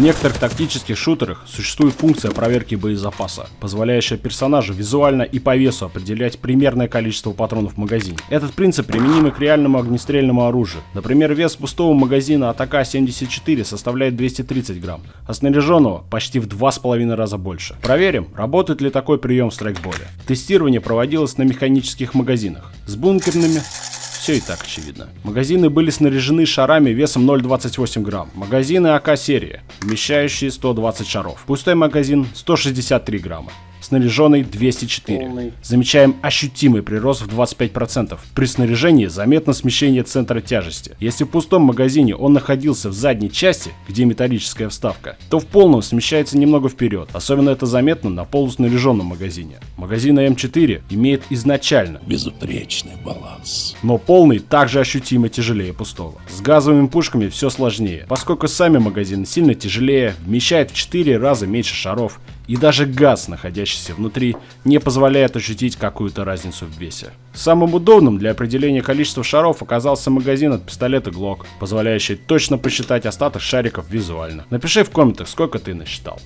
некоторых тактических шутерах существует функция проверки боезапаса, позволяющая персонажу визуально и по весу определять примерное количество патронов в магазине. Этот принцип применим и к реальному огнестрельному оружию. Например, вес пустого магазина от АК-74 составляет 230 грамм, а снаряженного почти в 2,5 раза больше. Проверим, работает ли такой прием в страйкболе. Тестирование проводилось на механических магазинах. С бункерными все и так очевидно. Магазины были снаряжены шарами весом 0,28 грамм. Магазины АК-серии, вмещающие 120 шаров. Пустой магазин 163 грамма. Снаряженный 204. Замечаем ощутимый прирост в 25%. При снаряжении заметно смещение центра тяжести. Если в пустом магазине он находился в задней части, где металлическая вставка, то в полном смещается немного вперед. Особенно это заметно на полуснаряженном магазине. Магазин М4 имеет изначально безупречный баланс, но полный также ощутимо тяжелее пустого. С газовыми пушками все сложнее, поскольку сами магазины сильно тяжелее, вмещают в 4 раза меньше шаров, и даже газ, находящийся внутри, не позволяет ощутить какую-то разницу в весе. Самым удобным для определения количества шаров оказался магазин от пистолета Glock, позволяющий точно посчитать остаток шариков визуально. Напиши в комментах, сколько ты насчитал.